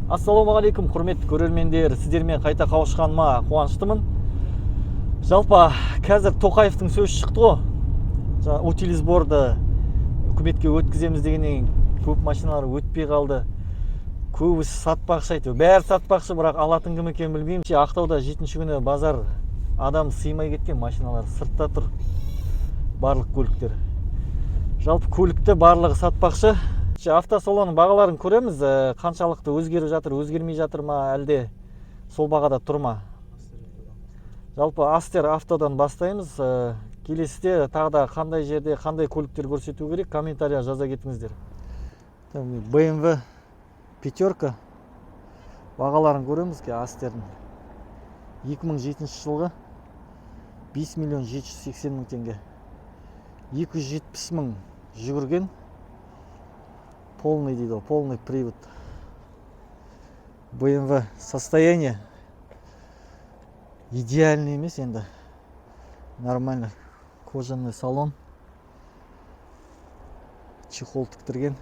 Ассалаумағалейкум, құрметті көрермендер, сіздермен қайта қауышқаныма қуаныштымын. Жалпы қазір Тоқаевтың сөзі шықты ғой. Утилизборды үкіметке өткіземіз дегеннен көп машиналар өтпей қалды. Көбісі сатпақшы айтты. Бәрі сатпақшы, бірақ алатын кім екенін білмеймін. Ақтауда 7-ші күні базар адам сыймай кеткен, машиналар сыртта тұр. Барлық көліктер. Жалпы көлікті барлығы сатпақшы. Автосалонның бағаларын көреміз, қаншалықты өзгеріп жатыр, өзгермей жатыр ма, әлде сол бағада тұр ма? Жалпы Астер автодан бастаймыз. Келесіде тағы да қандай жерде, қандай көліктер көрсету керек, комментария жаза кетіңіздер. BMW пятерка бағаларын көреміз ке, Астердің 2007 жылғы 5 миллион 780 мың теңге, 270 мың жүгірген, полный дейді, полный привод. BMW состояние идеальный емес енді, нормально. Кожаный салон, чехол тіктірген.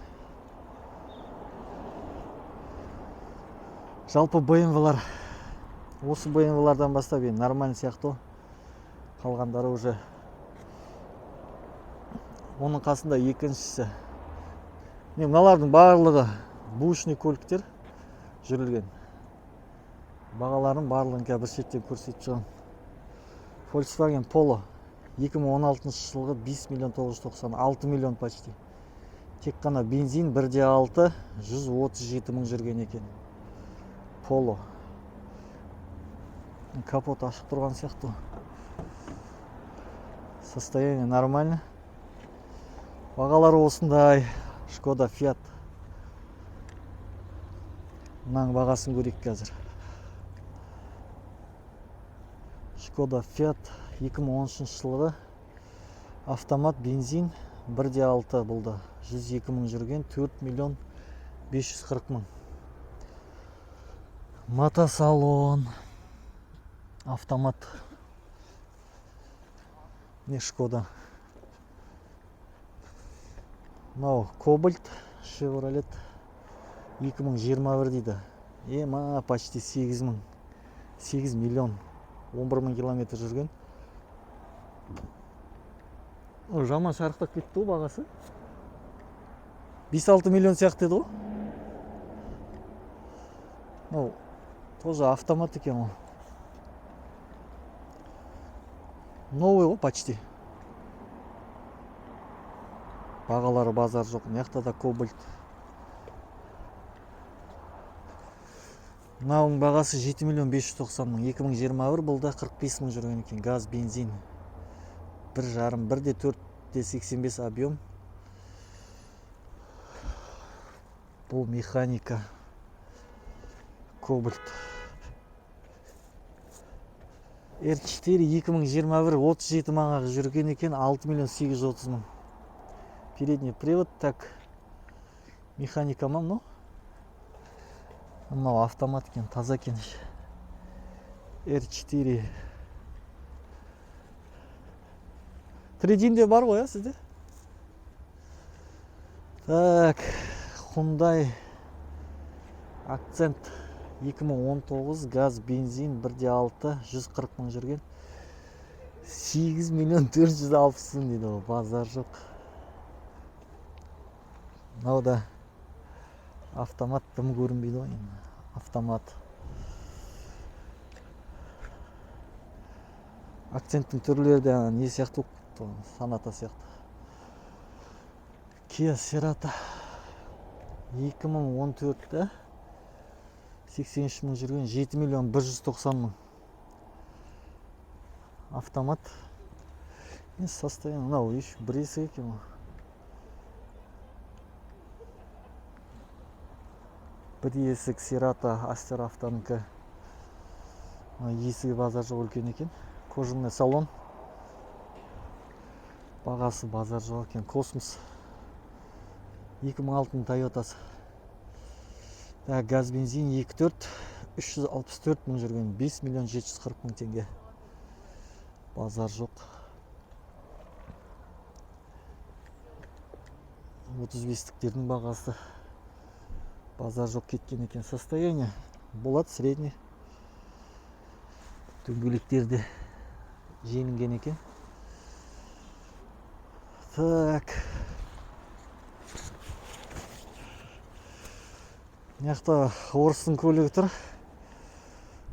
Жалпы BMW-лар, осы BMW-лардан бастап нормально сияқты. Қалғандары уже. Оның қасында екіншісі. Мыналардың барлығы бушный көліктер жүрілген. Бағаларын барлығын бір шеттен көрсетіп шығын. Volkswagen Polo 2016 жылғы 5 миллион 996 миллион почти. Тек қана бензин 1.6 137 мың жүрген екен. Polo. Капот ашық тұрған сияқты. Состояние нормально. Бағалары осындай. Шкода Fiat. Мұның бағасын көрейік қазір. Шкода Fiat 2013 жылғы автомат бензин 1.6 болды. 102 мың жүрген, 4 миллион 540 мың. Мотосалон. Автомат. Не Шкода. Мынау Кобальт, Chevrolet 2021 дейді. Почти 8 мың. 8 миллион. 11 мың километр жүрген. Жаман шарықтап кетті бағасы. 5-6 миллион сияқты еді ғой. Тоже автомат екен ол. Новый ғой почти. Бағалары базар жоқ. Мияқта да Кобальт. Мынауың бағасы 7 миллион 590 мың. 2021 жылда 45 мың жүрген екен. Газ, бензин. 1.5, 1.4-1.85 объем. Бұл механика. Кобальт. R4 2021 37 мыңға жүрген екен. 6 миллион 830 мың. Передний привод, так, механика ма, ну? Мынау автомат екен, таза екен. R4. Трейдинде бар ғой, сізде? Так, Hyundai Accent 2019, газ, бензин 1.6, 140 мың жүрген. 8 миллион 460 мың дейді, базар жоқ. Мынау да автомат, тым көрінбейді ғой. Автомат. Акценттің түрлері де не сияқты, Sonata сияқты. Kia Cerato 2014-те 83 мың жүрген, 7 миллион 190 мың. Автомат. Состояние, мынау еще бір есе екен. Бір есік Cerato Астер автоныкі. Есігі базар жоқ үлкен екен. Кожаный салон. Бағасы базар жоқ екен. Космос 2006 Toyotасы. Газ, бензин 2.4 364 мың жүрген. 5 миллион 740 мың теңге. Базар жоқ. 35-тіктердің бағасы Базар жоқ кеткен екен. Состояние болады средний. Дөңгелектерде желінген екен. Так. Мыняқта орыстың көлігі тұр.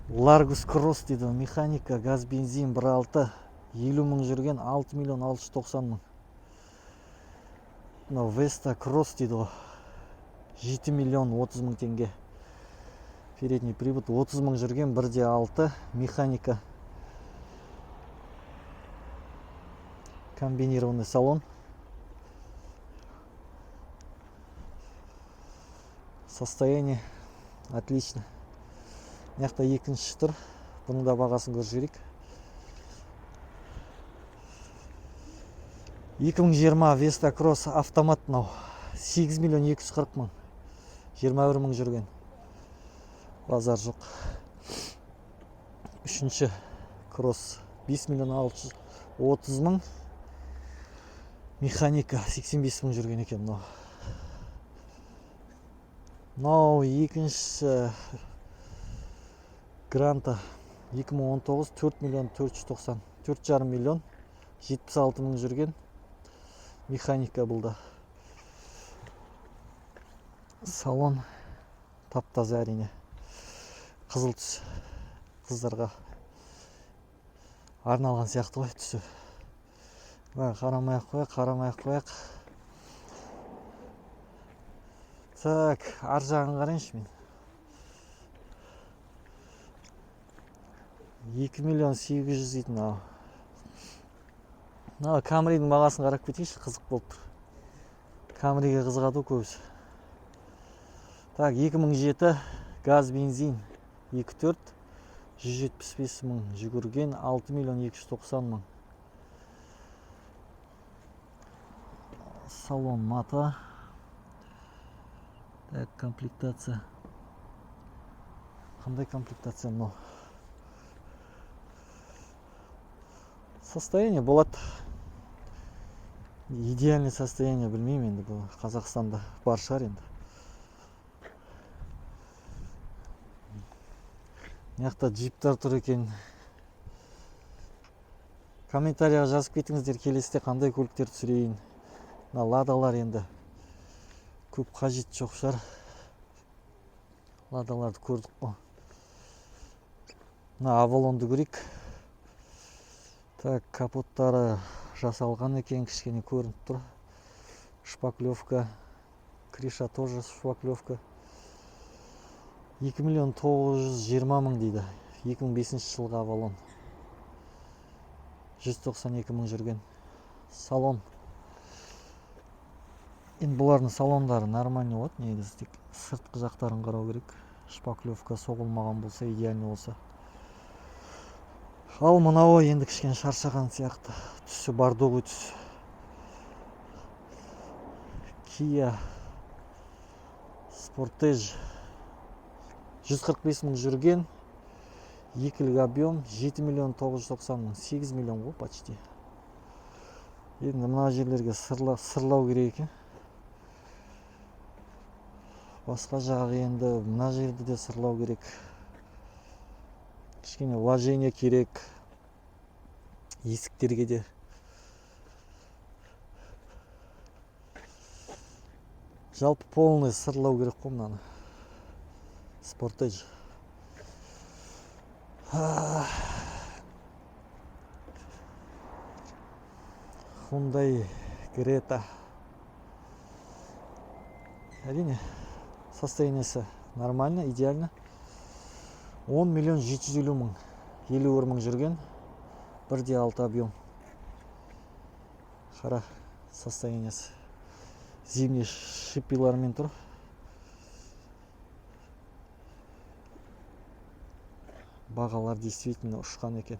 Largus Cross дейді. Механика, газ, бензин 1.6. 50 мың жүрген 6 миллион 690 мың. Мынау Vesta Cross дейді. 7 миллион 30 мың теңге. Передний привод 30 мың жүрген 1.6. Механика. Комбинированный салон. Состояние отлично. Мыняқта екінші тұр. Бұның да бағасын көріп жіберейік. 2020 Vesta Cross автомат мынау. 8 миллион 240 мың. 21 мың жүрген. Базар жоқ. Үшінші Cross 5 миллион 630 мың. Механика 85 мың жүрген екен мынау. Мынау екінші Гранта 2019 4 миллион 490. 4,5 миллион 76 мың жүрген. Механика бұл да. Салон тап-таза әрине. Қызыл түс. Қыздарға арналған сияқты ғой түсі. Қарамай-ақ қояйық. Так, ар жағын қарайыншы мен. 2 миллион 800 дейтін ау. Камридің бағасын қарап кетейінші, қызық болып тұр. Камриге қызығады көбісі. Так, 2007 газ, бензин 2.4. 175 мың жүгірген 6 миллион 290 мың. Салон мата. Так, комплектация. Қандай комплектация мынау? Состояние болады. Идеальный состояние білмеймін енді, бұл Қазақстанда бар шығар енді. Мыняқта джиптар тұр екен. Комментарияға жазып кетіңіздер, келесіде қандай көліктер түсірейін. Ладалар енді көп қажет жоқ шығар. Ладаларды көрдік қой. Авалонды көрейік. Так, капоттары жасалған екен, кішкене көрініп тұр. Шпаклевка. Криша тоже шпаклевка. 2 миллион 920 мың дейді. 2005 жылғы авалон. 192 мың жүрген. Салон. Енді бұлардың салондары нормальный болады, негізі тек сыртқы жақтарын қарау керек. Шпаклевка соғылмаған болса, идеальный болса. Ал мынау енді кішкене шаршаған сияқты. Түсі бордовый түс. Kia Sportage 145 мың жүрген. Екілік объем 7 миллион 990 мың. 8 миллион ғой почти. Енді мына жерлерге сырлау керек екен. Басқа жағы енді мына жерді де сырлау керек. Кішкене вложение керек. Есіктерге де. Жалпы полный сырлау керек қой мынаны. Sportage. Hyundai Creta. Әрине, состояниесі нормально, идеально. 10 миллион 750 мың. 50 мың жүрген. 1.6 объем. Қара состояниесі. Зимний шипилармен тұр. Бағалар действительно ұшқан екен.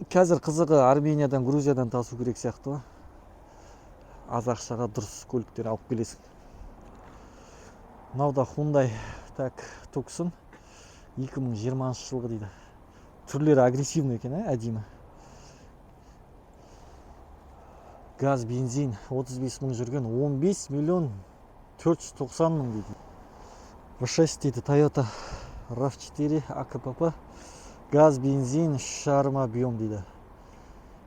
Қазір қызығы Армениядан, Грузиядан тасу керек сияқты. Аз ақшаға дұрыс көліктер алып келесің. Мынау да Hyundai Tucson 2020 жылғы дейді. Түрлері агрессивный екен, әдемі. Газ, бензин 35 мың жүрген, 15 миллион 490 мың дейді. V6 дейді, Toyota RAV4 АКПП. Газ, бензин, 3,5 объем дейді.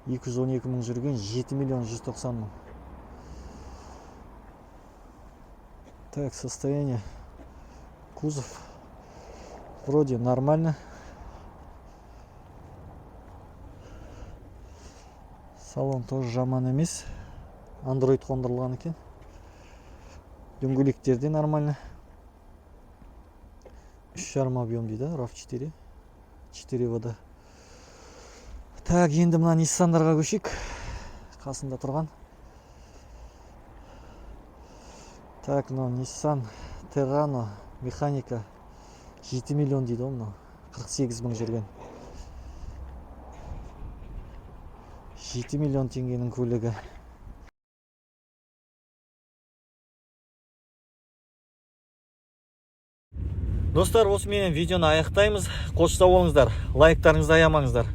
212 мың жүрген, 7 миллион 190 мың. Так, состояние. Кузов вроде нормально. Салон тоже жаман емес. Android қондырылған екен. Дөңгелектер де нормально. 3,5 объем дейді, RAV4. 4 вода. Так, енді мына Ниссандарға көшейік. Қасында тұрған. Так, мынау Nissan Terrano механика 7 миллион дейді, мынау 48 мың жүрген. 7 миллион теңгенің көлігі. Достар, осымен видеоны аяқтаймыз. Қоштау болыңыздар. Лайктарыңызды аямаңыздар.